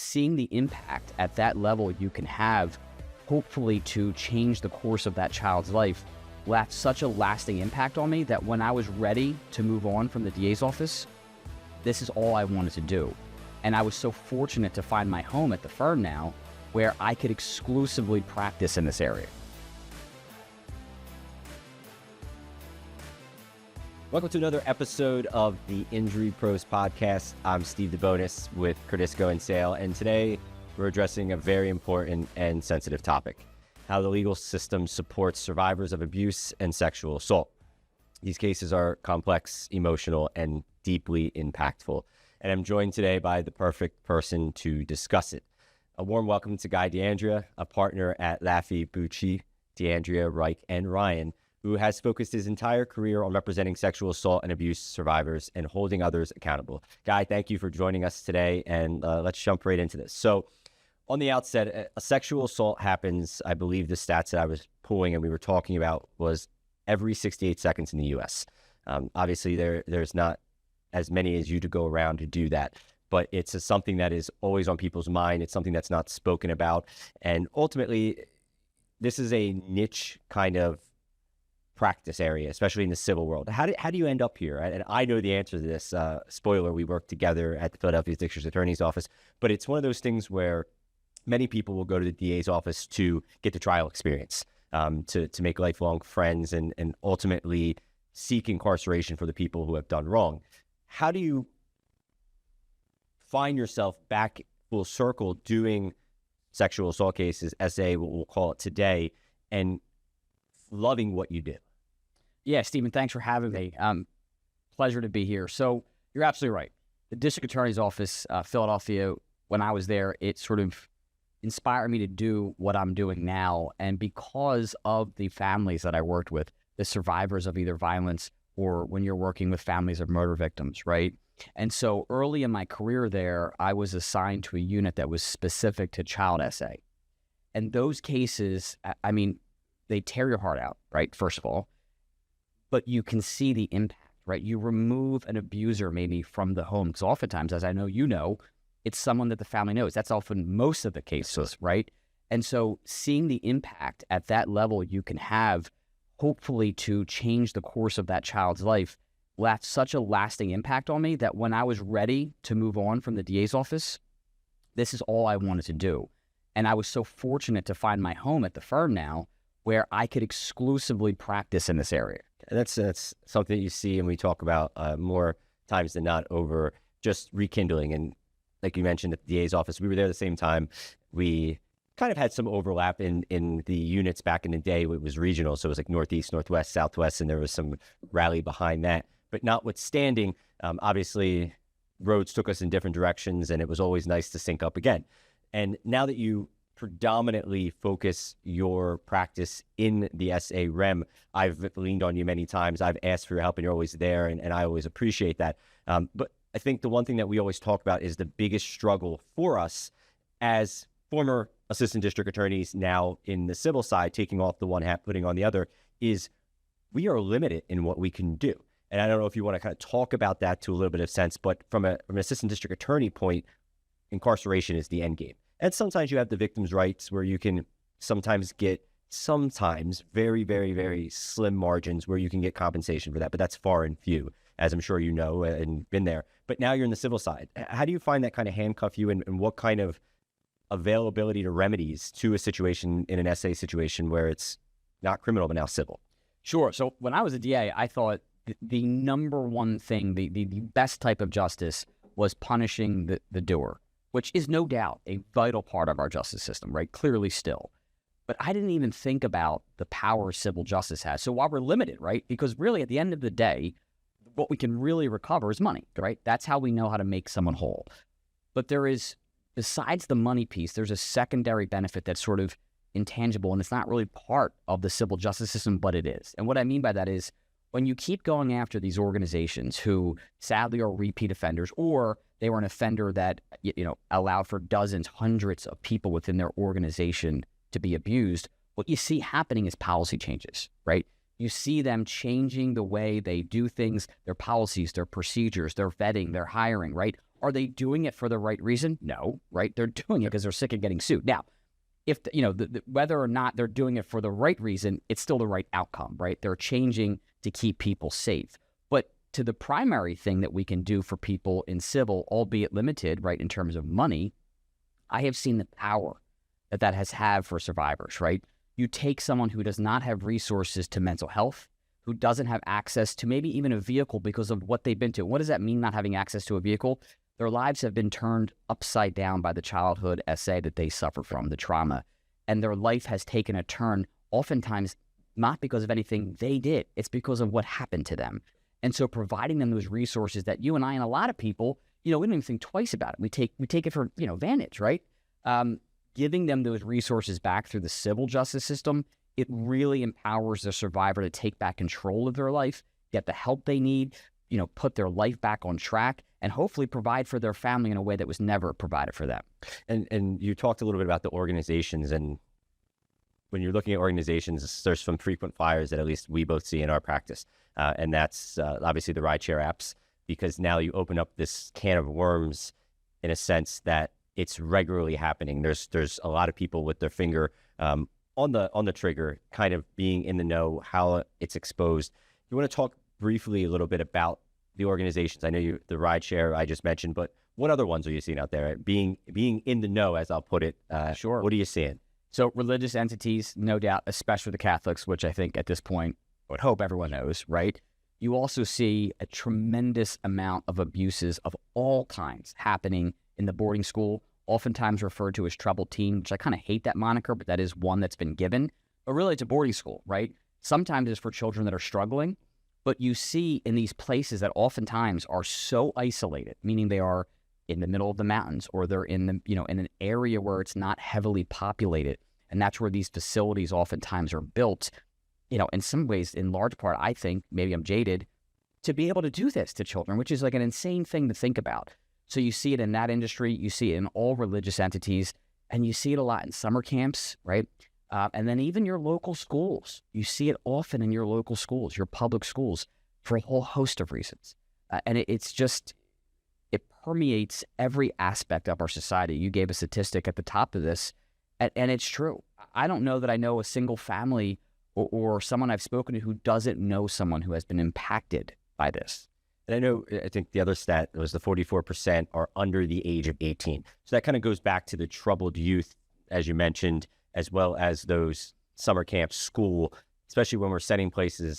seeing the impact at that level you can have, hopefully to change the course of that child's life, left such a lasting impact on me that when I was ready to move on from the DA's office, this is all I wanted to do. And I was so fortunate to find my home at the firm now where I could exclusively practice in this area. Welcome to another episode of the Injury Pros Podcast. I'm Steve DeBonis with Cordisco and Saile, and today we're addressing a very important and sensitive topic: how the legal system supports survivors of abuse and sexual assault. These cases are complex, emotional, and deeply impactful, and I'm joined today by the perfect person to discuss it. A warm welcome to Guy D'Andrea, a partner at Laffey, Bucci, D'Andrea, Reich, and Ryan, who has focused his entire career on representing sexual assault and abuse survivors and holding others accountable. Guy, thank you for joining us today, and let's jump right into this. So on the outset, a sexual assault happens, I believe the stats that I was pulling and we were talking about was every 68 seconds in the U.S. Obviously, there's not as many as you to go around to do that, but it's something that is always on people's mind. It's something that's not spoken about. And ultimately, this is a niche kind of practice area, especially in the civil world. How do you end up here? And I know the answer to this. Spoiler, we work together at the Philadelphia District Attorney's Office, but it's one of those things where many people will go to the DA's office to get the trial experience, to make lifelong friends and ultimately seek incarceration for the people who have done wrong. How do you find yourself back full circle doing sexual assault cases, SA, what we'll call it today, and loving what you do? Yeah, Stephen, thanks for having me. Pleasure to be here. So you're absolutely right. The District Attorney's Office, Philadelphia, when I was there, it sort of inspired me to do what I'm doing now. And because of the families that I worked with, the survivors of either violence or when you're working with families of murder victims, right? And so early in my career there, I was assigned to a unit that was specific to child SA. And those cases, I mean, they tear your heart out, right? First of all, but you can see the impact, right? You remove an abuser maybe from the home, because oftentimes, as I know you know, it's someone that the family knows. That's often most of the cases, right? And so seeing the impact at that level you can have, hopefully to change the course of that child's life, left such a lasting impact on me that when I was ready to move on from the DA's office, this is all I wanted to do. And I was so fortunate to find my home at the firm now where I could exclusively practice in this area. That's something that you see and we talk about more times than not over just rekindling. And like you mentioned at the DA's office, we were there at the same time. We kind of had some overlap in the units back in the day. It was regional, so it was like Northeast, Northwest, Southwest, and there was some rally behind that. But notwithstanding, obviously, roads took us in different directions, and it was always nice to sync up again. And now that you predominantly focus your practice in the SA realm, I've leaned on you many times. I've asked for your help, and you're always there, and I always appreciate that. But I think the one thing that we always talk about is the biggest struggle for us as former assistant district attorneys, now in the civil side, taking off the one hat, putting on the other, is we are limited in what we can do. And I don't know if you want to kind of talk about that to a little bit of sense, but from an assistant district attorney point, incarceration is the end game. And sometimes you have the victim's rights where you can sometimes get very, very, very slim margins where you can get compensation for that, but that's far and few, as I'm sure you know and been there. But now you're in the civil side. How do you find that kind of handcuff you, and what kind of availability to remedies to a situation in an SA situation where it's not criminal but now civil? Sure. So when I was a DA, I thought the number one thing, the best type of justice was punishing the doer, which is no doubt a vital part of our justice system, right? Clearly still. But I didn't even think about the power civil justice has. So while we're limited, right? Because really at the end of the day, what we can really recover is money, right? That's how we know how to make someone whole. But there is, besides the money piece, there's a secondary benefit that's sort of intangible, and it's not really part of the civil justice system, but it is. And what I mean by that is when you keep going after these organizations who sadly are repeat offenders, or they were an offender that, you know, allowed for dozens, hundreds of people within their organization to be abused, what you see happening is policy changes, right? You see them changing the way they do things, their policies, their procedures, their vetting, their hiring, right? Are they doing it for the right reason? No, right? They're doing it because they're sick of getting sued. Now, if whether or not they're doing it for the right reason, it's still the right outcome, right? They're changing to keep people safe. But to the primary thing that we can do for people in civil, albeit limited, right, in terms of money, I have seen the power that has had for survivors, right? You take someone who does not have resources to mental health, who doesn't have access to maybe even a vehicle because of what they've been to. What does that mean, not having access to a vehicle? Their lives have been turned upside down by the childhood SA that they suffer from, the trauma. And their life has taken a turn, oftentimes not because of anything they did. It's because of what happened to them. And so providing them those resources that you and I and a lot of people, we don't even think twice about it. We take it for, advantage, right? Giving them those resources back through the civil justice system, it really empowers the survivor to take back control of their life, get the help they need, put their life back on track, and hopefully provide for their family in a way that was never provided for them. And you talked a little bit about the organizations, and when you're looking at organizations, there's some frequent flyers that at least we both see in our practice. And that's obviously the rideshare apps, because now you open up this can of worms in a sense that it's regularly happening. There's a lot of people with their finger on the trigger, kind of being in the know how it's exposed. You want to talk briefly a little bit about the organizations? I know the rideshare I just mentioned, but what other ones are you seeing out there? Being in the know, as I'll put it. Sure. What are you seeing? So religious entities, no doubt, especially the Catholics, which I think at this point, I would hope everyone knows, right? You also see a tremendous amount of abuses of all kinds happening in the boarding school, oftentimes referred to as troubled teen, which I kind of hate that moniker, but that is one that's been given. But really, it's a boarding school, right? Sometimes it's for children that are struggling, but you see in these places that oftentimes are so isolated, meaning they are in the middle of the mountains, or they're in the, in an area where it's not heavily populated. And that's where these facilities oftentimes are built, in some ways, in large part, I think, maybe I'm jaded, to be able to do this to children, which is like an insane thing to think about. So you see it in that industry, you see it in all religious entities, and you see it a lot in summer camps, right? And then even your local schools. You see it often in your local schools, your public schools, for a whole host of reasons. And it permeates every aspect of our society. You gave a statistic at the top of this, and it's true. I don't know that I know a single family or someone I've spoken to who doesn't know someone who has been impacted by this. And I think the other stat was the 44% are under the age of 18. So that kind of goes back to the troubled youth, as you mentioned, as well as those summer camps, school, especially when we're sending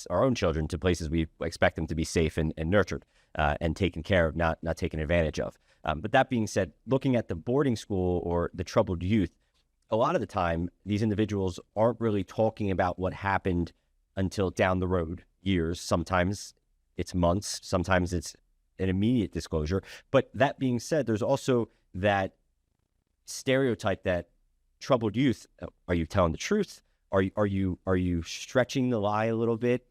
our own children to places we expect them to be safe and nurtured and taken care of, not taken advantage of. But that being said, looking at the boarding school or the troubled youth, a lot of the time, these individuals aren't really talking about what happened until down the road, years. Sometimes it's months, sometimes it's an immediate disclosure. But that being said, there's also that stereotype that troubled youth, are you telling the truth? Are you stretching the lie a little bit?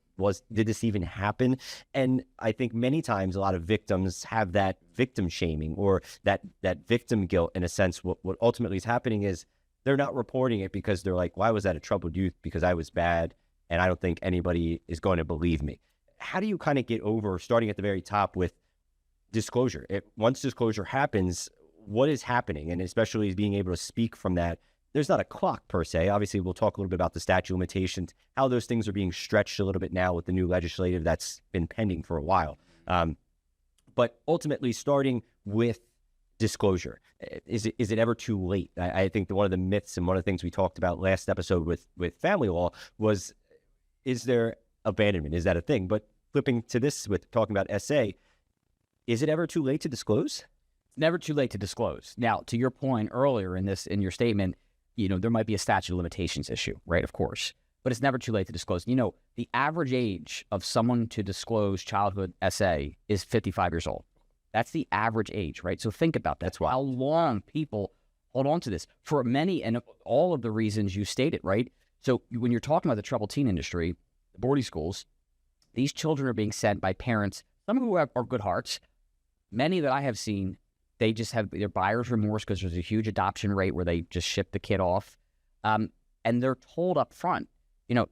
Did this even happen? And I think many times a lot of victims have that victim shaming or that victim guilt in a sense. What ultimately is happening is they're not reporting it because they're like, why was that a troubled youth? Because I was bad and I don't think anybody is going to believe me. How do you kind of get over, starting at the very top with disclosure? Once disclosure happens, what is happening? And especially being able to speak from that. There's not a clock per se. Obviously, we'll talk a little bit about the statute of limitations, how those things are being stretched a little bit now with the new legislative that's been pending for a while. But ultimately, starting with disclosure, is it ever too late? I think one of the myths and one of the things we talked about last episode with family law was, is there abandonment? Is that a thing? But flipping to this with talking about SA, is it ever too late to disclose? It's never too late to disclose. Now, to your point earlier in your statement, there might be a statute of limitations issue, right? Of course, but it's never too late to disclose. The average age of someone to disclose childhood SA is 55 years old. That's the average age, right? So think about that. That's how long people hold on to this for many and all of the reasons you stated, right? So when you're talking about the troubled teen industry, the boarding schools, these children are being sent by parents, some who are good hearts. Many that I have seen, they just have their buyer's remorse because there's a huge adoption rate where they just ship the kid off. And they're told up front,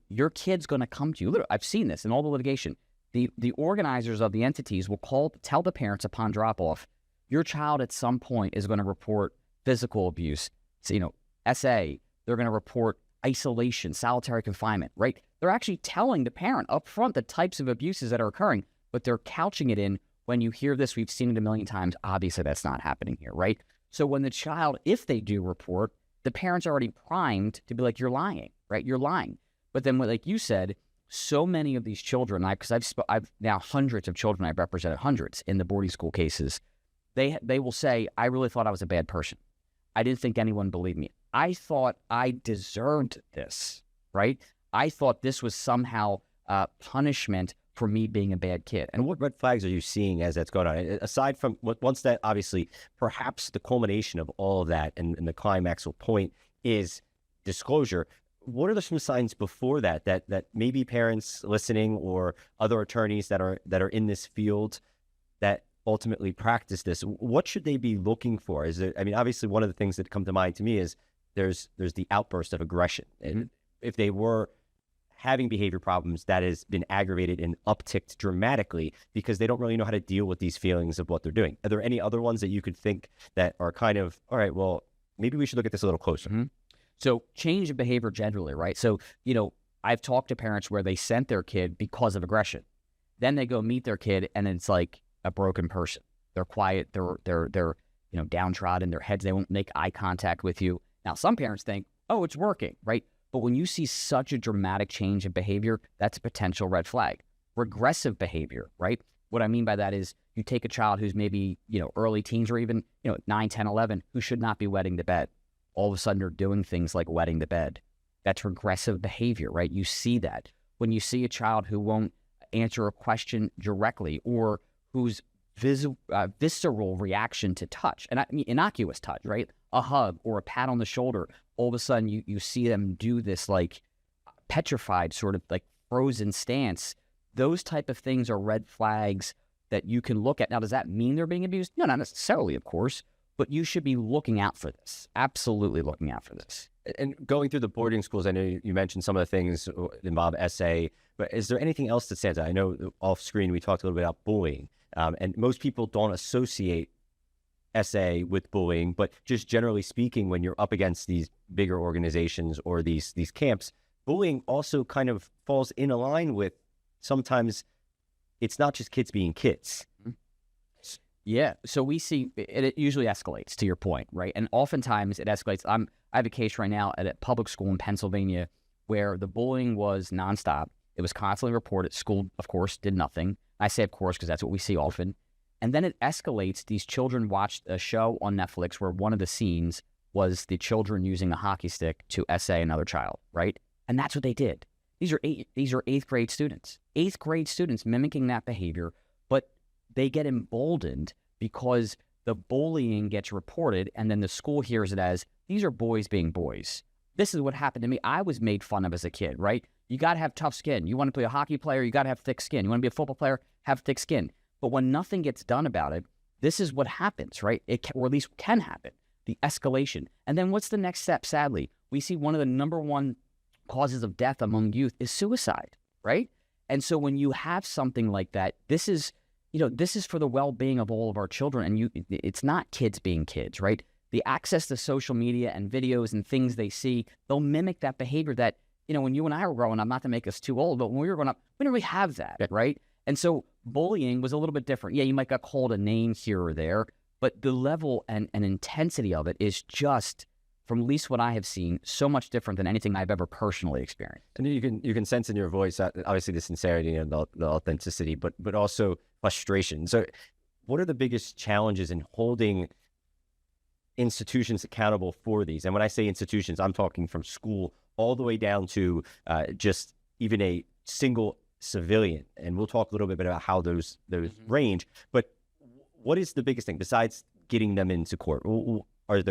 your kid's going to come to you. Literally, I've seen this in all the litigation. The organizers of the entities will tell the parents upon drop-off, Your child at some point is going to report physical abuse. So, SA, they're going to report isolation, solitary confinement, right? They're actually telling the parent up front the types of abuses that are occurring, but they're couching it in, when you hear this, we've seen it a million times, obviously that's not happening here, right? So when the child, if they do report, the parent's already primed to be like, you're lying, right? You're lying. But then, like you said, so many of these children, because I've now hundreds of children, I've represented hundreds in the boarding school cases, they will say, I really thought I was a bad person. I didn't think anyone believed me. I thought I deserved this, right? I thought this was somehow punishment for me being a bad kid. And what red flags are you seeing as that's going on? Aside from once that, obviously, perhaps the culmination of all of that and the climaxal point is disclosure. What are some signs before that maybe parents listening or other attorneys that are in this field that ultimately practice this, what should they be looking for? Is there, I mean, obviously one of the things that come to mind to me is there's the outburst of aggression. And if they were having behavior problems, that has been aggravated and upticked dramatically because they don't really know how to deal with these feelings of what they're doing. Are there any other ones that you could think that are kind of, all right, well, maybe we should look at this a little closer? Mm-hmm. So change of behavior generally, right? So, I've talked to parents where they sent their kid because of aggression. Then they go meet their kid and it's like a broken person. They're quiet, they're downtrodden, their heads, they won't make eye contact with you. Now, some parents think, oh, it's working, right? But when you see such a dramatic change in behavior, that's a potential red flag. Regressive behavior, right? What I mean by that is you take a child who's maybe, early teens or even, 9, 10, 11, who should not be wetting the bed. All of a sudden they're doing things like wetting the bed. That's regressive behavior, right? You see that. When you see a child who won't answer a question directly or whose visceral reaction to touch, and I mean innocuous touch, right? A hug or a pat on the shoulder, all of a sudden you see them do this like petrified sort of like frozen stance. Those type of things are red flags that you can look at. Now, does that mean they're being abused? No, not necessarily, of course, but you should be looking out for this. Absolutely looking out for this. And going through the boarding schools, I know you mentioned some of the things involve SA, but is there anything else that stands out? I know off screen we talked a little bit about bullying, and most people don't associate SA with bullying, but just generally speaking, when you're up against these bigger organizations or these camps, bullying also kind of falls in a line with sometimes it's not just kids being kids. Yeah, so we see it usually escalates, to your point, right? And oftentimes it escalates. I have a case right now at a public school in Pennsylvania where the bullying was nonstop. It was constantly reported. School, of course, did nothing. I say of course because that's what we see often. And then it escalates. These children watched a show on Netflix where one of the scenes was the children using a hockey stick to SA another child, right? And that's what they did. These are eighth grade students. Eighth grade students mimicking that behavior, but they get emboldened because the bullying gets reported and then the school hears it as, these are boys being boys. This is what happened to me. I was made fun of as a kid, right? You got to have tough skin. You want to be a hockey player, you got to have thick skin. You want to be a football player, have thick skin. But when nothing gets done about it, this is what happens, right? Or at least can happen, the escalation. And then what's the next step? Sadly, we see one of the number one causes of death among youth is suicide, right? And so when you have something like that, this is for the well-being of all of our children. And it's not kids being kids, right? The access to social media and videos and things they see, they'll mimic that behavior that, when you and I were growing up, not to make us too old, but when we were growing up, we didn't really have that, right? And so bullying was a little bit different. Yeah, you might get called a name here or there, but the level and intensity of it is just, from at least what I have seen, so much different than anything I've ever personally experienced. And you can sense in your voice, obviously the sincerity and the authenticity, but also frustration. So what are the biggest challenges in holding institutions accountable for these? And when I say institutions, I'm talking from school all the way down to just even a single civilian. And we'll talk a little bit about how those range. But what is the biggest thing besides getting them into court? Are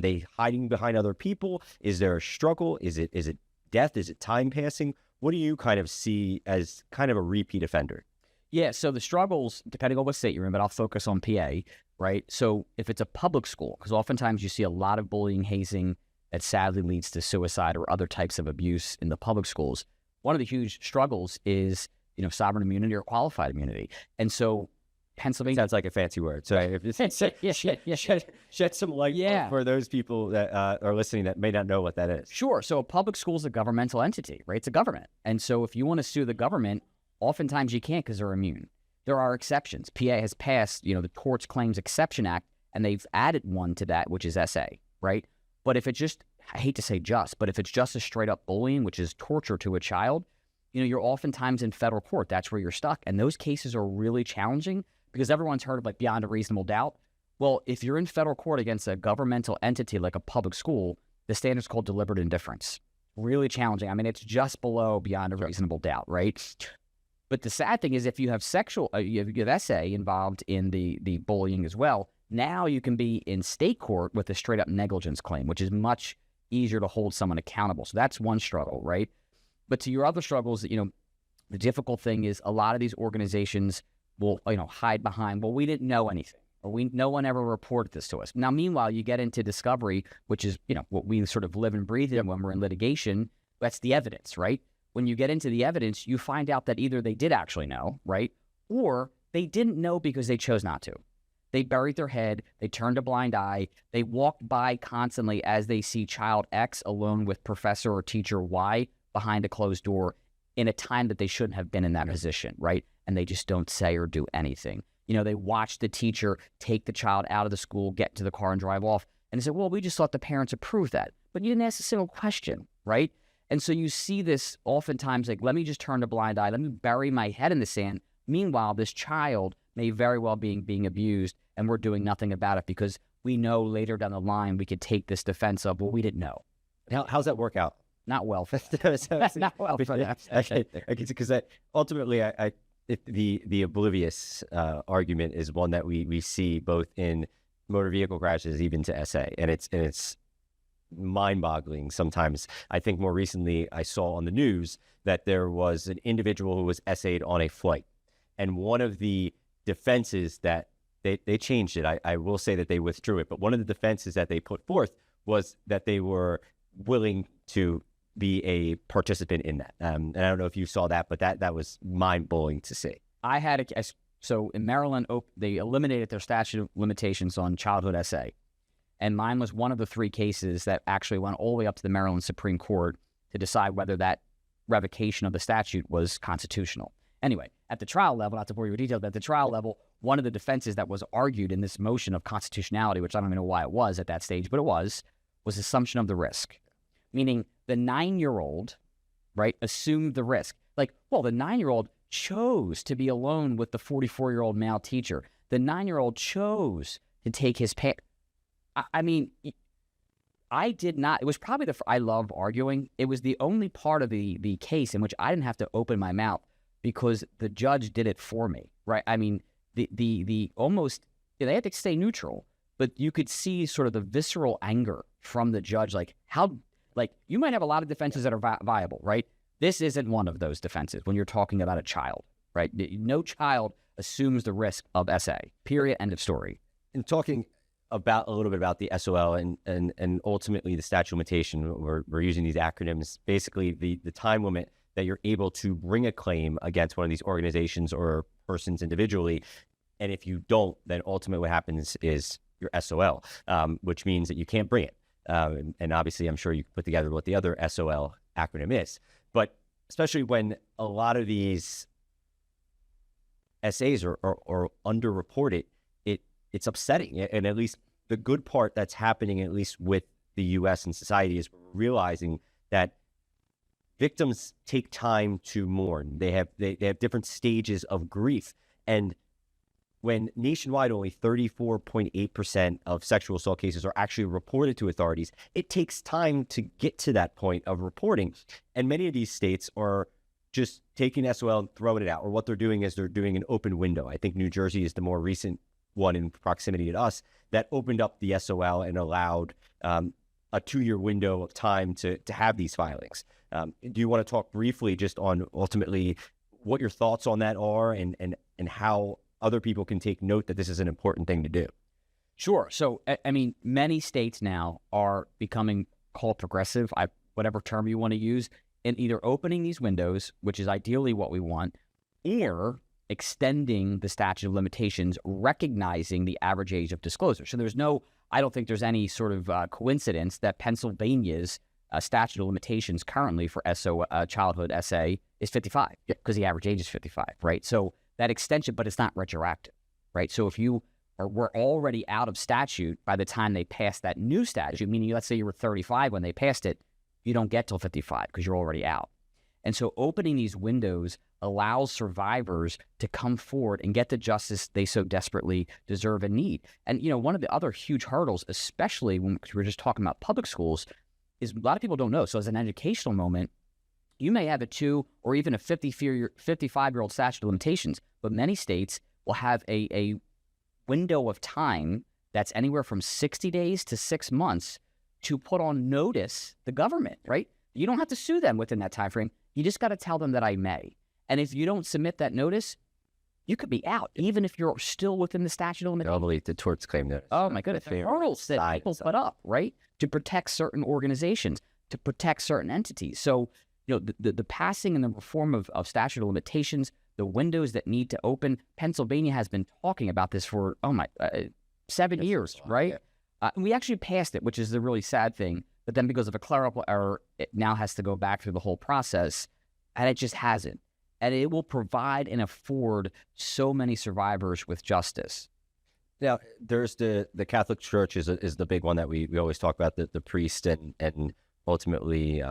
they hiding behind other people? Is there a struggle? Is it death? Is it time passing? What do you kind of see as kind of a repeat offender? Yeah, so the struggles, depending on what state you're in, but I'll focus on PA, right? So if it's a public school, because oftentimes you see a lot of bullying, hazing that sadly leads to suicide or other types of abuse in the public schools. One of the huge struggles is, sovereign immunity or qualified immunity. And so Pennsylvania. Sounds like a fancy word. So if shed some light for those people that are listening that may not know what that is. Sure. So a public school is a governmental entity, right? It's a government. And so if you want to sue the government, oftentimes you can't because they're immune. There are exceptions. PA has passed, the Torts Claims Exception Act, and they've added one to that, which is SA, right? But if it's just, I hate to say just, but if it's just a straight up bullying, which is torture to a child, you're oftentimes in federal court. That's where you're stuck. And those cases are really challenging because everyone's heard of like beyond a reasonable doubt. Well, if you're in federal court against a governmental entity like a public school, the standard's called deliberate indifference. Really challenging. I mean, it's just below beyond a reasonable doubt, right? But the sad thing is if you have you have SA involved in the bullying as well, now you can be in state court with a straight up negligence claim, which is much easier to hold someone accountable. So that's one struggle, right? But to your other struggles, the difficult thing is a lot of these organizations will, hide behind, well, we didn't know anything, or no one ever reported this to us. Now, meanwhile, you get into discovery, which is, what we sort of live and breathe in when we're in litigation. That's the evidence, right? When you get into the evidence, you find out that either they did actually know, right? Or they didn't know because they chose not to. They buried their head. They turned a blind eye. They walked by constantly as they see child X alone with professor or teacher Y behind a closed door in a time that they shouldn't have been in that position, right? And they just don't say or do anything. They watch the teacher take the child out of the school, get into the car and drive off. And they say, well, we just thought the parents approved that. But you didn't ask a single question, right? And so you see this oftentimes like, let me just turn a blind eye. Let me bury my head in the sand. Meanwhile, this child may very well being abused, and we're doing nothing about it because we know later down the line we could take this defense of, well, we didn't know. How's that work out? Not well. Not well for them. Because ultimately, the oblivious argument is one that we see both in motor vehicle crashes, even to SA, and it's mind-boggling sometimes. I think more recently I saw on the news that there was an individual who was SA'd on a flight, and one of the defenses that they changed it. I will say that they withdrew it, but one of the defenses that they put forth was that they were willing to be a participant in that. And I don't know if you saw that, but that was mind-blowing to see. I had so in Maryland, they eliminated their statute of limitations on childhood SA. And mine was one of the 3 cases that actually went all the way up to the Maryland Supreme Court to decide whether that revocation of the statute was constitutional. Anyway, at the trial level, not to bore you with details, but at the trial level, one of the defenses that was argued in this motion of constitutionality, which I don't even know why it was at that stage, but it was assumption of the risk. Meaning the 9-year-old, right, assumed the risk. Like, well, the 9-year-old chose to be alone with the 44-year-old male teacher. The 9-year-old chose to take his I mean, I did not. It was probably I love arguing. It was the only part of the case in which I didn't have to open my mouth because the judge did it for me, right? I mean, the almost, they had to stay neutral, but you could see sort of the visceral anger from the judge, like you might have a lot of defenses that are viable, right? This isn't one of those defenses when you're talking about a child, right? No child assumes the risk of SA, period, end of story. And talking about a little bit about the SOL and ultimately the statute of limitation, we're using these acronyms, basically the time limit that you're able to bring a claim against one of these organizations or persons individually. And if you don't, then ultimately what happens is your SOL, which means that you can't bring it. And obviously, I'm sure you can put together what the other SOL acronym is. But especially when a lot of these SAs are underreported, it's upsetting. And at least the good part that's happening, at least with the U.S. and society, is realizing that victims take time to mourn. They have different stages of grief. And when nationwide only 34.8% of sexual assault cases are actually reported to authorities, it takes time to get to that point of reporting. And many of these states are just taking SOL and throwing it out, or what they're doing is they're doing an open window. I think New Jersey is the more recent one in proximity to us that opened up the SOL and allowed a 2-year window of time to have these filings. Do you want to talk briefly just on ultimately what your thoughts on that are and how other people can take note that this is an important thing to do? Sure. So, I mean, many states now are becoming called progressive, whatever term you want to use, in either opening these windows, which is ideally what we want, or extending the statute of limitations, recognizing the average age of disclosure. So I don't think there's any sort of coincidence that Pennsylvania's statute of limitations currently for childhood SA is 55, because the average age is 55, right? So that extension, but it's not retroactive, right? So if we're already out of statute by the time they pass that new statute, meaning let's say you were 35 when they passed it, you don't get till 55 because you're already out. And so opening these windows allows survivors to come forward and get the justice they so desperately deserve and need. And, one of the other huge hurdles, especially when we're just talking about public schools, is a lot of people don't know. So as an educational moment, you may have a 2 or even a 55-year-old statute of limitations, but many states will have a window of time that's anywhere from 60 days to 6 months to put on notice the government, right? You don't have to sue them within that time frame. You just got to tell them that I may. And if you don't submit that notice, you could be out, even if you're still within the statute of limitations. Normally, the torts claim notice. Oh, my goodness. The hurdles that people put up, right, to protect certain organizations, to protect certain entities. So, the passing and the reform of statute of limitations, the windows that need to open, Pennsylvania has been talking about this for, 7 years, right? Yeah. We actually passed it, which is the really sad thing. But then because of a clerical error, it now has to go back through the whole process, and it just hasn't. And it will provide and afford so many survivors with justice. Now, there's the Catholic Church is the big one that we always talk about, the priest and ultimately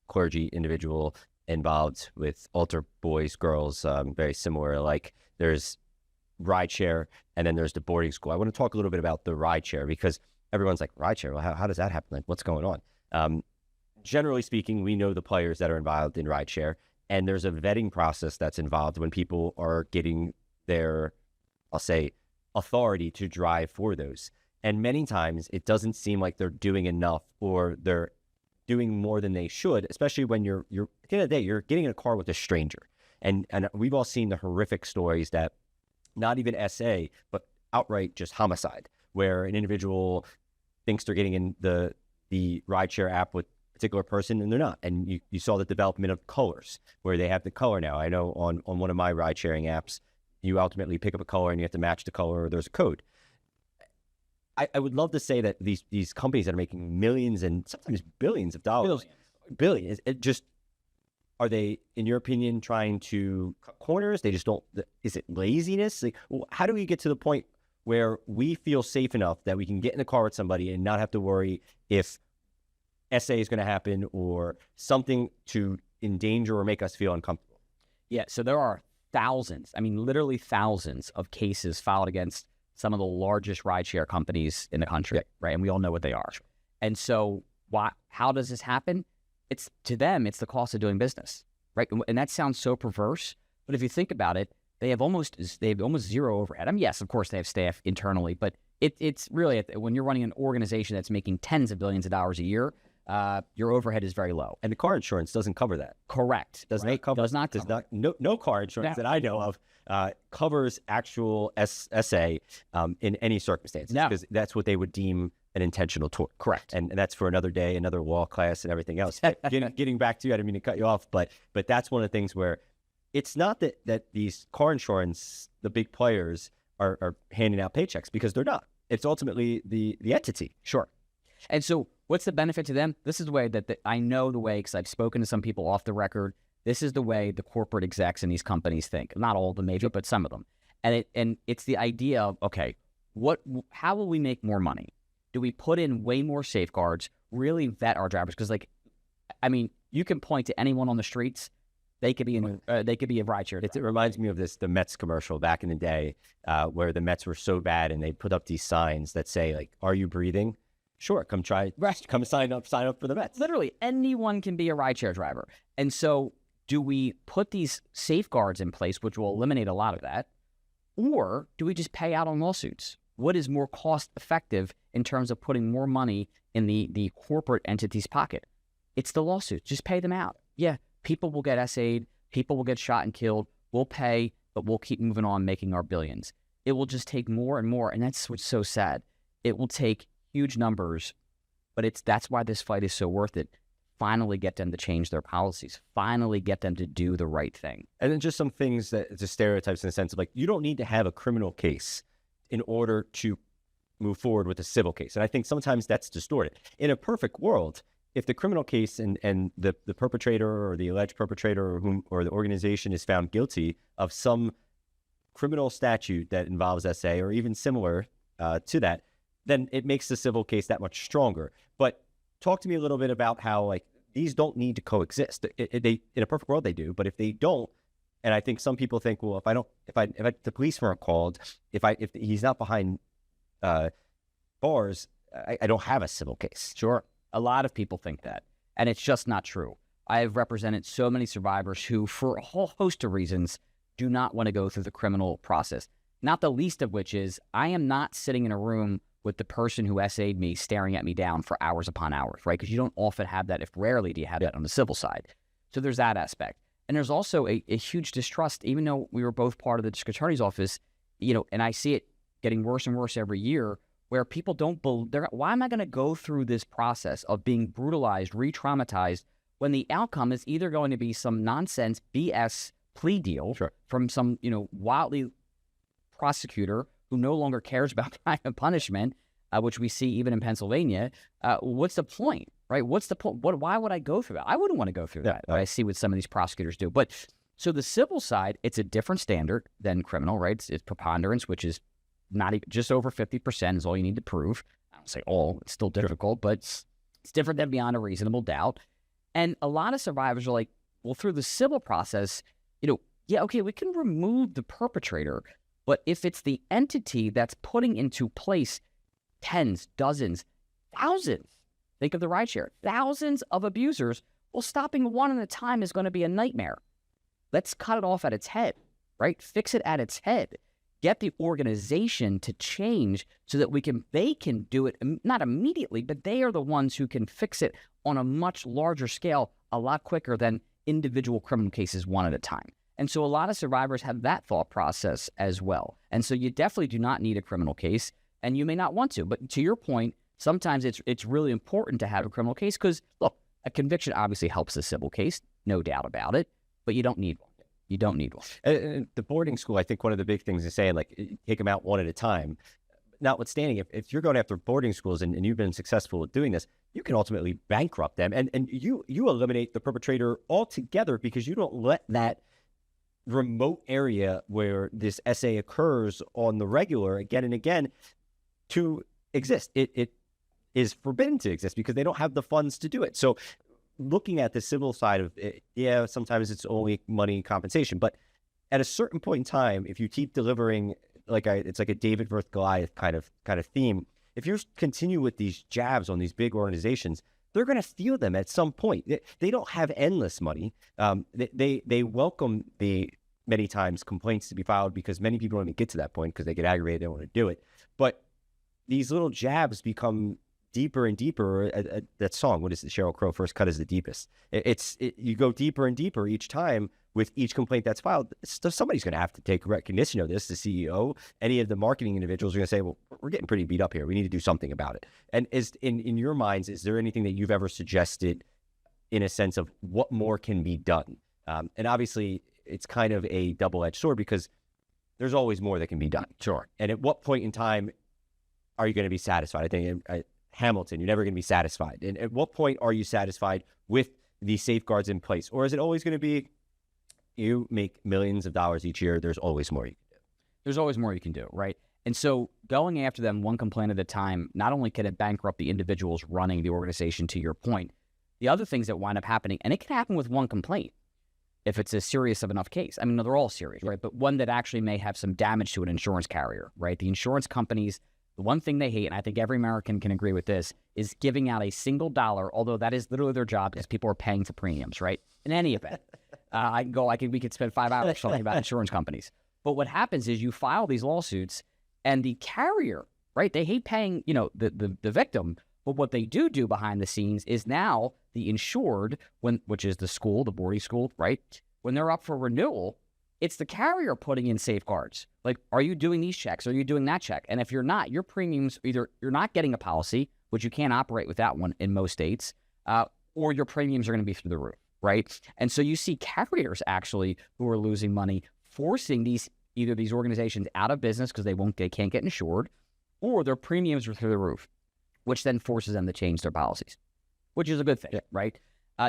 clergy individual involved with altar boys, girls, very similar. Like there's Rideshare, and then there's the boarding school. I want to talk a little bit about the Rideshare because everyone's like, Rideshare, well, how does that happen? Like, what's going on? Generally speaking, we know the players that are involved in Rideshare, and there's a vetting process that's involved when people are getting their, I'll say, authority to drive for those. And many times it doesn't seem like they're doing enough, or they're doing more than they should, especially when you're at the end of the day, you're getting in a car with a stranger. And we've all seen the horrific stories that not even SA, but outright just homicide, where an individual thinks they're getting in the Rideshare app with a particular person and they're not. And you saw the development of colors, where they have the color now. I know on one of my ride-sharing apps, you ultimately pick up a color and you have to match the color, or there's a code. I would love to say that these companies that are making millions and sometimes billions of dollars, billions, are they, in your opinion, trying to cut corners? They just don't, is it laziness? Like, how do we get to the point where we feel safe enough that we can get in the car with somebody and not have to worry if SA is going to happen or something to endanger or make us feel uncomfortable? Yeah, so there are thousands, literally thousands of cases filed against some of the largest rideshare companies in the country, right? And we all know what they are. Sure. And so how does this happen? To them, it's the cost of doing business, right? And that sounds so perverse, but if you think about it, they have almost zero overhead. Yes, of course they have staff internally, but it's really, when you're running an organization that's making tens of billions of dollars a year, your overhead is very low. And the car insurance doesn't cover that. Correct. Does not cover. No car insurance that I know of covers actual SA in any circumstances, because that's what they would deem an intentional tort. Correct. And that's for another day, another law class and everything else. Getting back to you, I didn't mean to cut you off, but that's one of the things where it's not that these car insurance, the big players are handing out paychecks, because they're not. It's ultimately the entity. Sure. And so what's the benefit to them? This is the way that I know the way, because I've spoken to some people off the record. This is the way the corporate execs in these companies think. Not all of them, maybe, but some of them. And it's the idea of, okay, how will we make more money? Do we put in way more safeguards, really vet our drivers? Because, you can point to anyone on the streets. They could be a rideshare. It reminds me of the Mets commercial back in the day, where the Mets were so bad and they put up these signs that say, like, "Are you breathing? Sure, come try. Come sign up for the Mets." Literally, anyone can be a rideshare driver. And so, do we put these safeguards in place, which will eliminate a lot of that, or do we just pay out on lawsuits? What is more cost effective in terms of putting more money in the corporate entity's pocket? It's the lawsuits. Just pay them out. Yeah, people will get SA'd, people will get shot and killed. We'll pay, but we'll keep moving on, making our billions. It will just take more and more, and that's what's so sad. It will take huge numbers, but that's why this fight is so worth it. finally get them to change their policies, finally get them to do the right thing. And then just some things that just stereotypes in the sense of like, you don't need to have a criminal case in order to move forward with a civil case. And I think sometimes that's distorted. In a perfect world, if the criminal case and the perpetrator or the alleged perpetrator or the organization is found guilty of some criminal statute that involves SA or even similar to that, then it makes the civil case that much stronger. But talk to me a little bit about how like these don't need to coexist. They in a perfect world they do, but if they don't, and I think some people think, well, if the police weren't called, if he's not behind bars, I don't have a civil case. Sure. A lot of people think that, and it's just not true. I have represented so many survivors who, for a whole host of reasons, do not want to go through the criminal process, not the least of which is I am not sitting in a room with the person who SA'd me staring at me down for hours upon hours, right? Because you don't often have that, if rarely do you have that on the civil side. So there's that aspect. And there's also a huge distrust, even though we were both part of the district attorney's office, and I see it getting worse and worse every year, where people don't believe, why am I going to go through this process of being brutalized, re-traumatized, when the outcome is either going to be some nonsense BS plea deal from some, wildly prosecutor who no longer cares about crime and punishment, which we see even in Pennsylvania. What's the point, right? What's the point? Why would I go through that? I wouldn't want to go through that. I see what some of these prosecutors do. But so the civil side, it's a different standard than criminal, right? It's preponderance, which is not even, just over 50% is all you need to prove. I don't say all, it's still difficult, but it's different than beyond a reasonable doubt. And a lot of survivors are like, well, through the civil process, yeah, okay, we can remove the perpetrator, but if it's the entity that's putting into place tens, dozens, thousands, think of the rideshare, thousands of abusers, well, stopping one at a time is going to be a nightmare. Let's cut it off at its head, right? Fix it at its head. Get the organization to change so that they can do it, not immediately, but they are the ones who can fix it on a much larger scale, a lot quicker than individual criminal cases one at a time. And so a lot of survivors have that thought process as well. And so you definitely do not need a criminal case, and you may not want to. But to your point, sometimes it's really important to have a criminal case because, look, a conviction obviously helps a civil case, no doubt about it, but you don't need one. You don't need one. And the boarding school, I think one of the big things is saying, like, take them out one at a time. Notwithstanding, if you're going after boarding schools and you've been successful at doing this, you can ultimately bankrupt them. And you eliminate the perpetrator altogether because you don't let that remote area where this SA occurs on the regular again and again to exist. It is forbidden to exist because they don't have the funds to do it. So looking at the civil side of it, yeah, sometimes it's only money compensation, but at a certain point in time, if you keep delivering it's like a David versus Goliath kind of theme. If you continue with these jabs on these big organizations, they're going to feel them at some point. They don't have endless money. They welcome the many times complaints to be filed because many people don't even get to that point because they get aggravated, they don't want to do it. But these little jabs become deeper and deeper. That song, what is it? Sheryl Crow, first cut is the deepest. You go deeper and deeper each time with each complaint that's filed. Somebody's going to have to take recognition of this. The CEO, any of the marketing individuals are going to say, well, we're getting pretty beat up here. We need to do something about it. And in your minds, is there anything that you've ever suggested in a sense of what more can be done? And obviously, it's kind of a double-edged sword because there's always more that can be done. Sure. And at what point in time are you going to be satisfied? I think Hamilton, you're never going to be satisfied. And at what point are you satisfied with the safeguards in place? Or is it always going to be, you make millions of dollars each year, there's always more you can do? There's always more you can do, right? And so going after them one complaint at a time, not only can it bankrupt the individuals running the organization, to your point, the other things that wind up happening, and it can happen with one complaint if it's a serious of enough case. I mean, they're all serious, right? But one that actually may have some damage to an insurance carrier, right? The insurance companies, the one thing they hate, and I think every American can agree with this, is giving out a single dollar, although that is literally their job because people are paying for premiums, right? In any event, we could spend 5 hours talking about insurance companies. But what happens is you file these lawsuits and the carrier, right? They hate paying, the victim. But what they do behind the scenes is now the insured, which is the school, the boarding school, right? When they're up for renewal, it's the carrier putting in safeguards. Like, are you doing these checks? Are you doing that check? And if you're not, your premiums, either you're not getting a policy, which you can't operate with that one in most states, or your premiums are going to be through the roof, right? And so you see carriers actually who are losing money, forcing either these organizations out of business because they can't get insured, or their premiums are through the roof, which then forces them to change their policies, which is a good thing, right?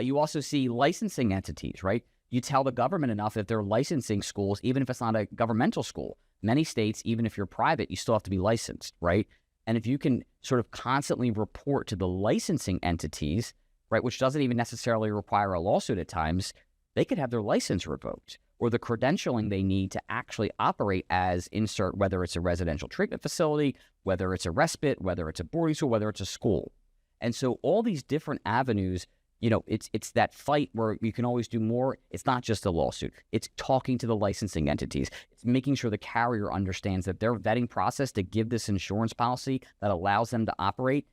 You also see licensing entities, right? You tell the government enough if they're licensing schools, even if it's not a governmental school. Many states, even if you're private, you still have to be licensed, right? And if you can sort of constantly report to the licensing entities, right, which doesn't even necessarily require a lawsuit at times, they could have their license revoked or the credentialing they need to actually operate as whether it's a residential treatment facility, whether it's a respite, whether it's a boarding school, whether it's a school. And so all these different avenues, it's that fight where you can always do more. It's not just a lawsuit. It's talking to the licensing entities. It's making sure the carrier understands that their vetting process to give this insurance policy that allows them to operate,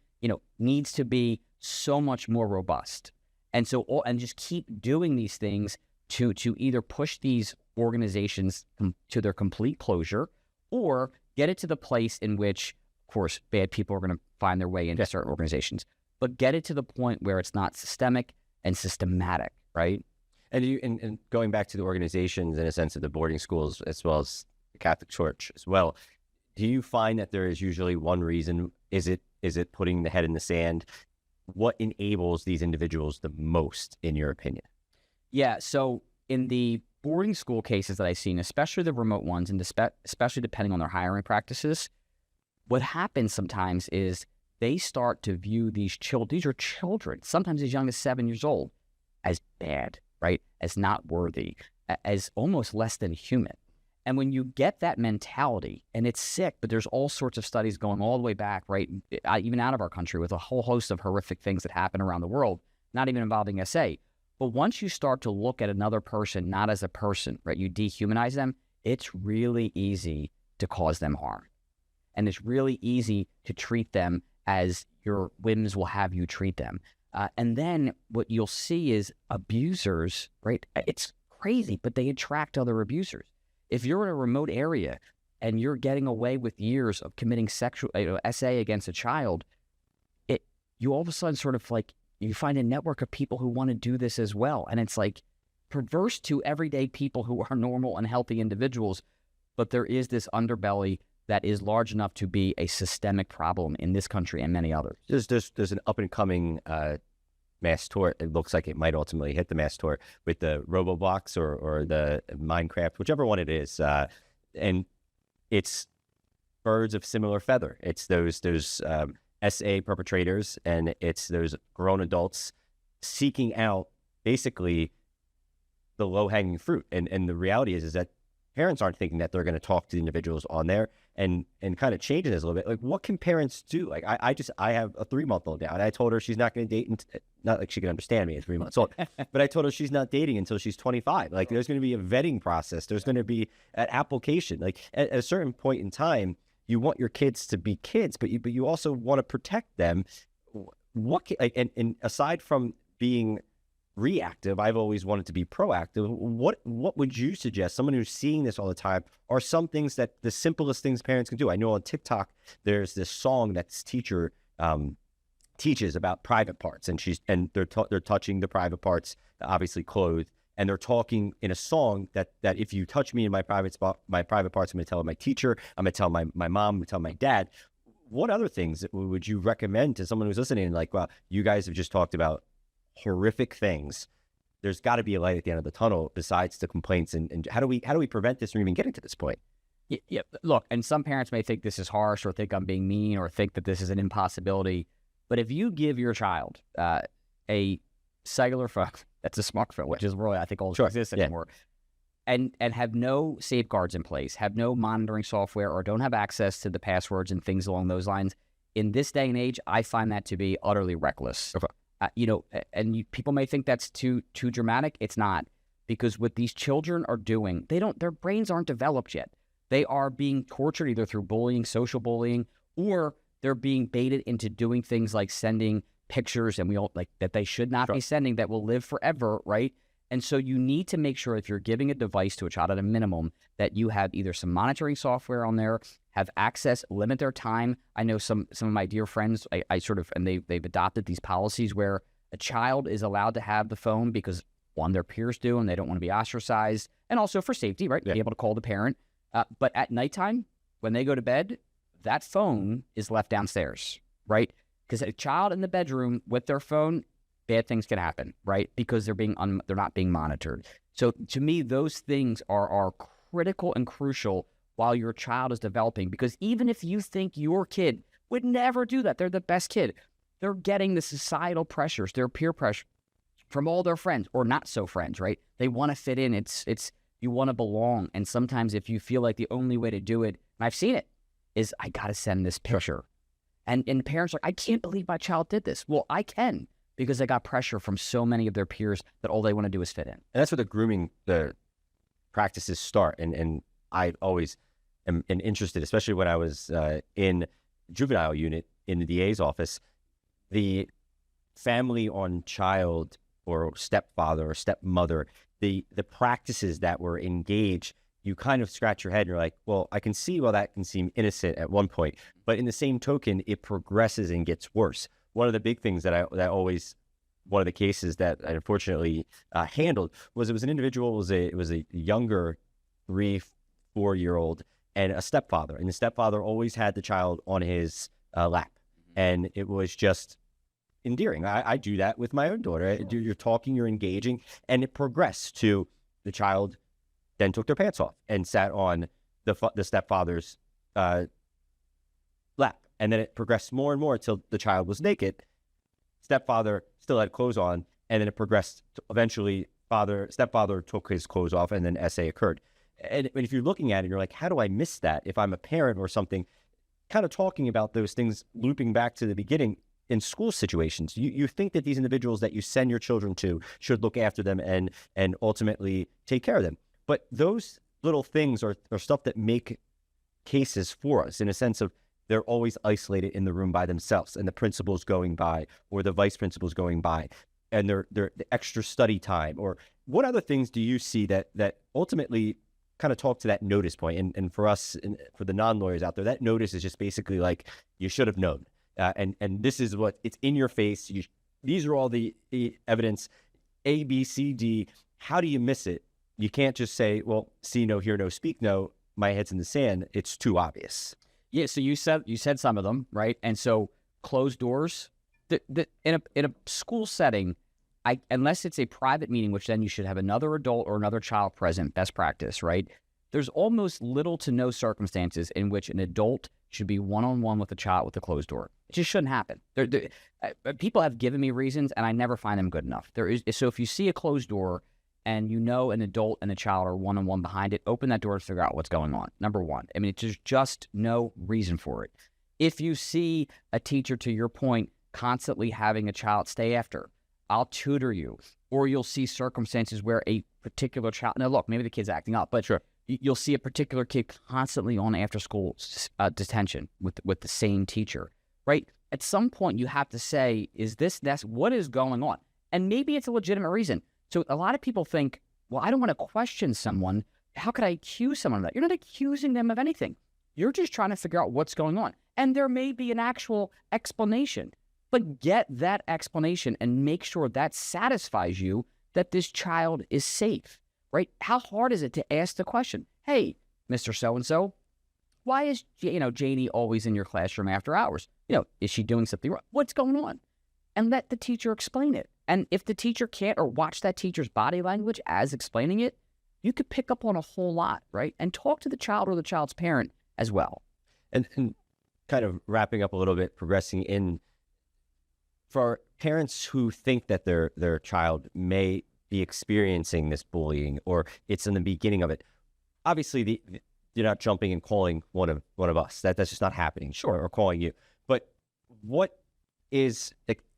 needs to be so much more robust. And so, and just keep doing these things to either push these organizations to their complete closure or get it to the place in which, of course, bad people are going to find their way into certain organizations, but get it to the point where it's not systemic and systematic, right? And going back to the organizations in a sense of the boarding schools as well as the Catholic Church as well, do you find that there is usually one reason? Is it putting the head in the sand? What enables these individuals the most, in your opinion? Yeah, so in the boarding school cases that I've seen, especially the remote ones, and especially depending on their hiring practices, what happens sometimes is they start to view these are children, sometimes as young as 7 years old, as bad, right? As not worthy, as almost less than human. And when you get that mentality, and it's sick, but there's all sorts of studies going all the way back, right? Even out of our country with a whole host of horrific things that happen around the world, not even involving SA. But once you start to look at another person, not as a person, right? You dehumanize them, it's really easy to cause them harm. And it's really easy to treat them as your whims will have you treat them. And then what you'll see is abusers, right? It's crazy, but they attract other abusers. If you're in a remote area and you're getting away with years of committing sexual SA against a child, you all of a sudden sort of like, you find a network of people who want to do this as well. And it's like perverse to everyday people who are normal and healthy individuals. But there is this underbelly that is large enough to be a systemic problem in this country and many others. There's an up-and-coming mass tort. It looks like it might ultimately hit the mass tort with the Roblox or the Minecraft, whichever one it is. And it's birds of similar feather. It's those SA perpetrators, and it's those grown adults seeking out basically the low-hanging fruit. And the reality is that parents aren't thinking that they're going to talk to the individuals on there and kind of change this a little bit. Like, what can parents do? Like, I have a 3-month-old now, and I told her she's not going to date, not like she can understand me at 3 months old, but I told her she's not dating until she's 25. Like, there's going to be a vetting process. There's going to be an application. Like, at a certain point in time, you want your kids to be kids, but you also want to protect them. And aside from being reactive, I've always wanted to be proactive. What would you suggest? Someone who's seeing this all the time, are some things that the simplest things parents can do? I know on TikTok there's this song that this teacher teaches about private parts, and they're touching the private parts, obviously clothed, and they're talking in a song that if you touch me in my private parts, I'm going to tell my teacher, I'm going to tell my mom, I'm going to tell my dad. What other things would you recommend to someone who's listening? Like, well, you guys have just talked about horrific things. There's got to be a light at the end of the tunnel besides the complaints. And how do we prevent this from even getting to this point? Yeah. Look, and some parents may think this is harsh or think I'm being mean or think that this is an impossibility. But if you give your child a cellular phone, that's a smartphone, which is really, I think, all that exists anymore, and have no safeguards in place, have no monitoring software, or don't have access to the passwords and things along those lines, in this day and age, I find that to be utterly reckless. Okay. People may think that's too dramatic. It's not, because what these children are doing, their brains aren't developed yet. They are being tortured either through bullying, social bullying, or they're being baited into doing things like sending pictures, and we all like that they should not be sending, that will live forever, right? And so you need to make sure, if you're giving a device to a child at a minimum, that you have either some monitoring software on there, have access, limit their time. I know some of my dear friends, and they've adopted these policies where A child is allowed to have the phone because, one, their peers do, and they don't want to be ostracized, and also for safety, right? Yeah. Be able to call the parent. But at nighttime, when they go to bed, that phone is left downstairs, right? Because a child in the bedroom with their phone, bad things can happen, right? Because they're not being monitored. So to me, those things are critical and crucial while your child is developing. Because even if you think your kid would never do that, they're the best kid, they're getting the societal pressures, their peer pressure from all their friends or not so friends, right? They want to fit in. It's you want to belong. And sometimes if you feel like the only way to do it, and I've seen it, is I got to send this picture. And parents are like, I can't believe my child did this. Well, I can, because they got pressure from so many of their peers that all they want to do is fit in. And that's where the grooming practices start. And I always am interested, especially when I was in juvenile unit in the DA's office, the family on child or stepfather or stepmother, the practices that were engaged, you kind of scratch your head and you're like, well, I can see, well, that can seem innocent at one point, but in the same token, it progresses and gets worse. One of the big things one of the cases that I unfortunately handled was, it was an individual, it was a younger 3-4-year-old and a stepfather. And the stepfather always had the child on his lap. And it was just endearing. I do that with my own daughter. You're talking, you're engaging, and it progressed to the child then took their pants off and sat on the stepfather's lap. And then it progressed more and more until the child was naked. Stepfather still had clothes on, and then it progressed to eventually stepfather took his clothes off, and then SA occurred. And if you're looking at it, you're like, how do I miss that if I'm a parent or something? Kind of talking about those things, looping back to the beginning in school situations. You think that these individuals that you send your children to should look after them and ultimately take care of them. But those little things are stuff that make cases for us, in a sense of they're always isolated in the room by themselves, and the principal's going by or the vice principal's going by, and they're the extra study time. Or what other things do you see that ultimately kind of talk to that notice point? And for us, for the non-lawyers out there, that notice is just basically like, you should have known. And this is what, it's in your face. These are all the evidence, A, B, C, D. How do you miss it? You can't just say, well, see no, hear no, speak no, my head's in the sand. It's too obvious. Yeah, so you said some of them, right? And so closed doors, in a school setting, unless it's a private meeting, which then you should have another adult or another child present, best practice, right? There's almost little to no circumstances in which an adult should be one-on-one with a child with a closed door. It just shouldn't happen. People have given me reasons, and I never find them good enough. So if you see a closed door and you know an adult and a child are one-on-one behind it, open that door to figure out what's going on, number one. I mean, there's just no reason for it. If you see a teacher, to your point, constantly having a child stay after, I'll tutor you. Or you'll see circumstances where a particular child, now look, maybe the kid's acting up, but sure, you'll see a particular kid constantly on after-school detention with the same teacher, right? At some point, you have to say, that's what is going on? And maybe it's a legitimate reason. So a lot of people think, well, I don't want to question someone. How could I accuse someone of that? You're not accusing them of anything. You're just trying to figure out what's going on. And there may be an actual explanation, but get that explanation and make sure that satisfies you that this child is safe, right? How hard is it to ask the question, hey, Mr. So-and-so, why is, Janie always in your classroom after hours? Is she doing something wrong? What's going on? And let the teacher explain it. And if the teacher can't, or watch that teacher's body language as explaining it, you could pick up on a whole lot, right? And talk to the child or the child's parent as well. And kind of wrapping up a little bit, progressing in, for parents who think that their child may be experiencing this bullying, or it's in the beginning of it, obviously you're not jumping and calling one of us. That's just not happening. Sure, or calling you. But what is,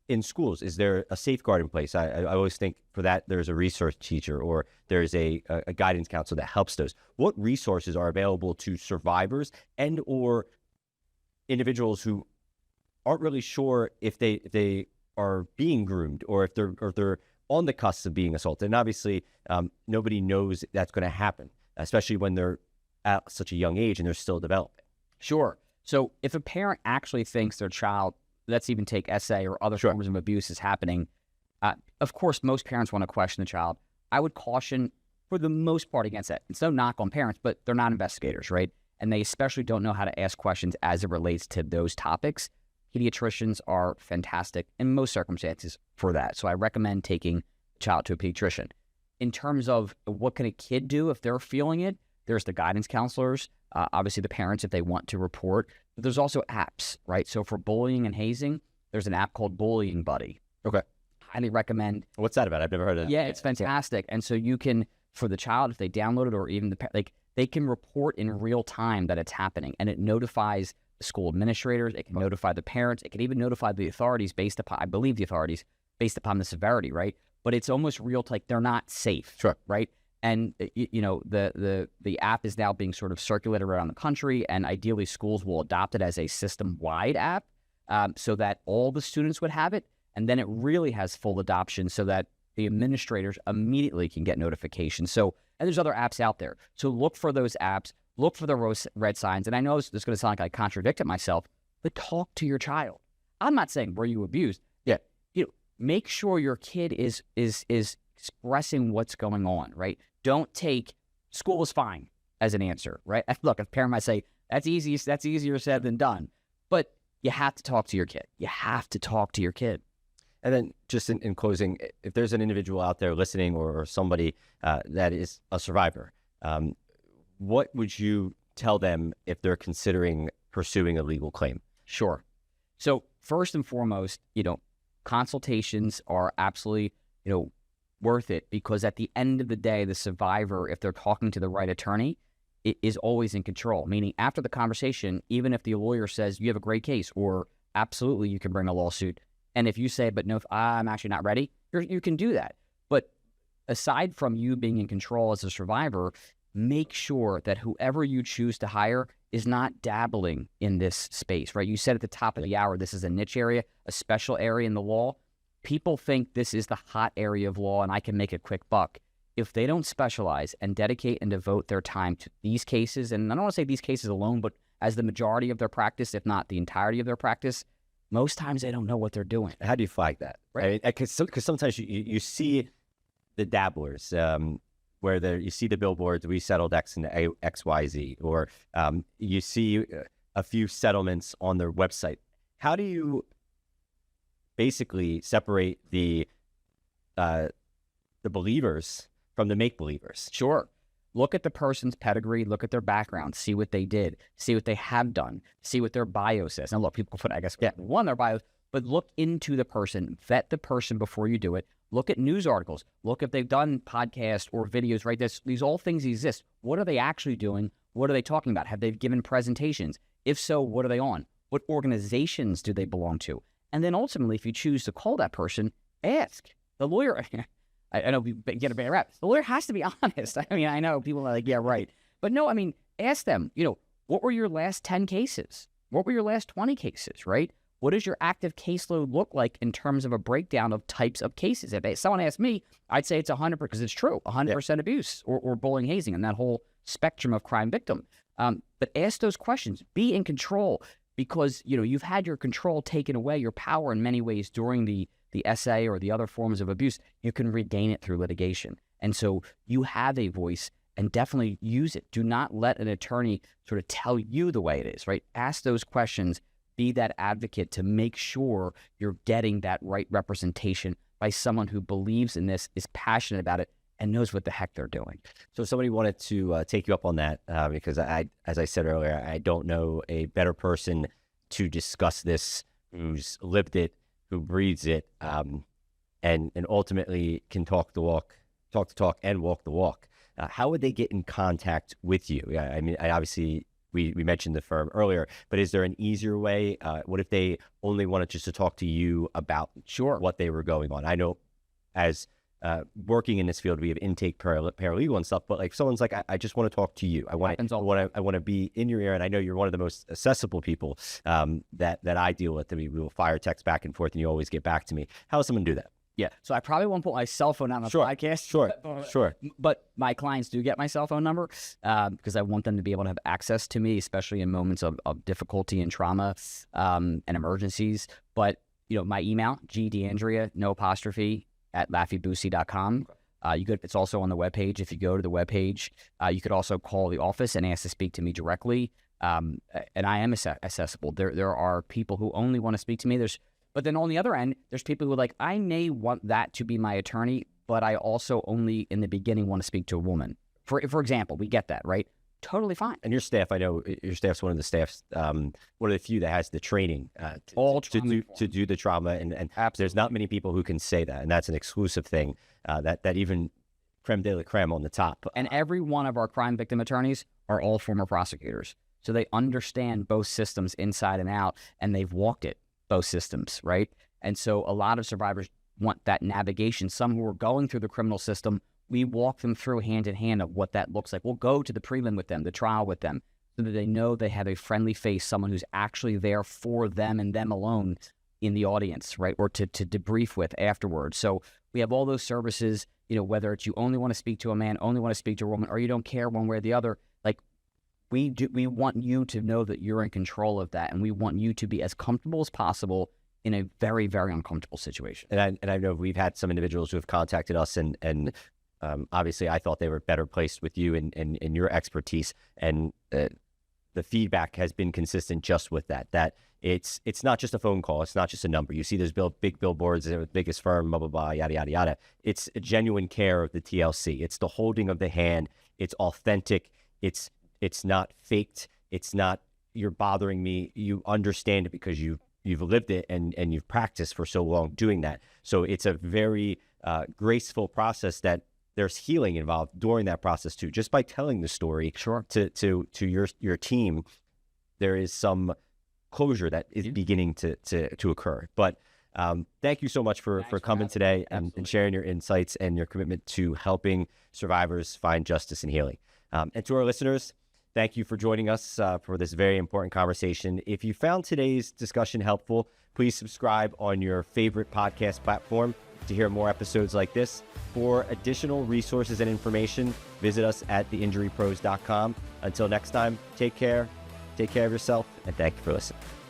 in schools, is there a safeguard in place? I always think for that there's a resource teacher, or there's a guidance counselor that helps those. What resources are available to survivors and or individuals who aren't really sure if they are being groomed, or if they're on the cusp of being assaulted? And obviously, nobody knows that's going to happen, especially when they're at such a young age and they're still developing. Sure. So if a parent actually thinks their child, let's even take SA or other Sure. forms of abuse is happening, Of course, most parents want to question the child. I would caution for the most part against that. It's no knock on parents, but they're not investigators, right? And they especially don't know how to ask questions as it relates to those topics. Pediatricians are fantastic in most circumstances for that. So I recommend taking the child to a pediatrician. In terms of what can a kid do if they're feeling it, there's the guidance counselors, obviously the parents if they want to report, but there's also apps, right? So for bullying and hazing, there's an app called Bullying Buddy. Okay. Highly recommend. What's that about? I've never heard of that. Yeah, it's fantastic. And so you can, for the child, if they download it or even they can report in real time that it's happening, and it notifies the school administrators, it can notify the parents, it can even notify the authorities based upon, I believe the authorities, based upon the severity, right? But it's almost real, like they're not safe, Sure. right? And, the app is now being sort of circulated around the country, and ideally schools will adopt it as a system-wide app so that all the students would have it, and then it really has full adoption so that the administrators immediately can get notifications. So, and there's other apps out there. So look for those apps, look for the red signs. And I know this is going to sound like I contradicted myself, but talk to your child. I'm not saying were you abused. Yeah. Make sure your kid is expressing what's going on, right? Don't take school is fine as an answer, right? Look, a parent might say that's easier said than done, but you have to talk to your kid. You have to talk to your kid. And then just in closing, if there's an individual out there listening or somebody that is a survivor, what would you tell them if they're considering pursuing a legal claim? Sure. So first and foremost, consultations are absolutely, worth it, because at the end of the day, the survivor, if they're talking to the right attorney, it is always in control. Meaning after the conversation, even if the lawyer says you have a great case or absolutely you can bring a lawsuit, and if you say, but no, I'm actually not ready, you can do that. But aside from you being in control as a survivor, make sure that whoever you choose to hire is not dabbling in this space, right? You said at the top of the hour, this is a niche area, a special area in the law. People think this is the hot area of law and I can make a quick buck. If they don't specialize and dedicate and devote their time to these cases, and I don't want to say these cases alone, but as the majority of their practice, if not the entirety of their practice, most times they don't know what they're doing. How do you flag that? Right. Because sometimes you see the dabblers where you see the billboards, we settled X and XYZ, or you see a few settlements on their website. How do you basically separate the believers from the make-believers? Sure. Look at the person's pedigree, look at their background, see what they did, see what they have done, see what their bio says. Now, look, people put, I guess, one, their bios, but look into the person, vet the person before you do it. Look at news articles. Look if they've done podcasts or videos, right? These all things exist. What are they actually doing? What are they talking about? Have they given presentations? If so, what are they on? What organizations do they belong to? And then ultimately, if you choose to call that person, ask. The lawyer, I know we get a bad rap. The lawyer has to be honest. I mean, I know people are like, yeah, right. But no, I mean, ask them, what were your last 10 cases? What were your last 20 cases, right? What does your active caseload look like in terms of a breakdown of types of cases? If someone asked me, I'd say it's 100%, because it's true, 100% abuse or bullying, hazing, and that whole spectrum of crime victim. But ask those questions. Be in control, because, you've had your control taken away, your power in many ways during the SA or the other forms of abuse. You can regain it through litigation. And so you have a voice, and definitely use it. Do not let an attorney sort of tell you the way it is, right? Ask those questions. Be that advocate to make sure you're getting that right representation by someone who believes in this, is passionate about it, and knows what the heck they're doing. So if somebody wanted to take you up on that, because as I said earlier, I don't know a better person to discuss this, who's lived it, who breathes it, and ultimately can talk the talk and walk the walk. How would they get in contact with you? I mean, obviously we mentioned the firm earlier, but is there an easier way? What if they only wanted just to talk to you about what they were going on? I know as working in this field, we have intake paralegal and stuff, but like someone's like, I just want to talk to you. I want to be in your ear. And I know you're one of the most accessible people that I deal with. I mean, we will fire text back and forth and you always get back to me. How does someone do that? Yeah. So I probably won't put my cell phone on the podcast. Sure. But my clients do get my cell phone number because I want them to be able to have access to me, especially in moments of difficulty and trauma and emergencies. But, my email, G D'Andrea, no apostrophe, at laffeybucci.com. It's also on the webpage. If you go to the webpage, you could also call the office and ask to speak to me directly. And I am accessible. There are people who only want to speak to me. But then on the other end, there's people who are like, I may want that to be my attorney, but I also only in the beginning want to speak to a woman. For example, we get that, right? Totally fine. And your staff, I know your staff's one of the staffs, one of the few that has the training to do the trauma. And there's not many people who can say that. And that's an exclusive thing that even creme de la creme on the top. And every one of our crime victim attorneys are all former prosecutors. So they understand both systems inside and out, and they've walked it, both systems, right? And so a lot of survivors want that navigation. Some who are going through the criminal system, we walk them through hand in hand of what that looks like. We'll go to the prelim with them, the trial with them, so that they know they have a friendly face, someone who's actually there for them and them alone in the audience, right? Or to debrief with afterwards. So we have all those services, whether it's you only want to speak to a man, only want to speak to a woman, or you don't care one way or the other. Like we want you to know that you're in control of that. And we want you to be as comfortable as possible in a very, very uncomfortable situation. And I know we've had some individuals who have contacted us and obviously I thought they were better placed with you and your expertise. And the feedback has been consistent just with that it's not just a phone call. It's not just a number. You see there's big billboards, the biggest firm, blah, blah, blah, yada, yada, yada. It's a genuine care of the TLC. It's the holding of the hand. It's authentic. It's not faked. It's not, you're bothering me. You understand it because you've lived it and you've practiced for so long doing that. So it's a very graceful process that there's healing involved during that process too. Just by telling the story to your team, there is some closure that is beginning to occur. But thank you so much for coming today and sharing your insights and your commitment to helping survivors find justice and healing. And to our listeners, thank you for joining us for this very important conversation. If you found today's discussion helpful, please subscribe on your favorite podcast platform to hear more episodes like this. For additional resources and information, visit us at theinjurypros.com. Until next time, take care of yourself, and thank you for listening.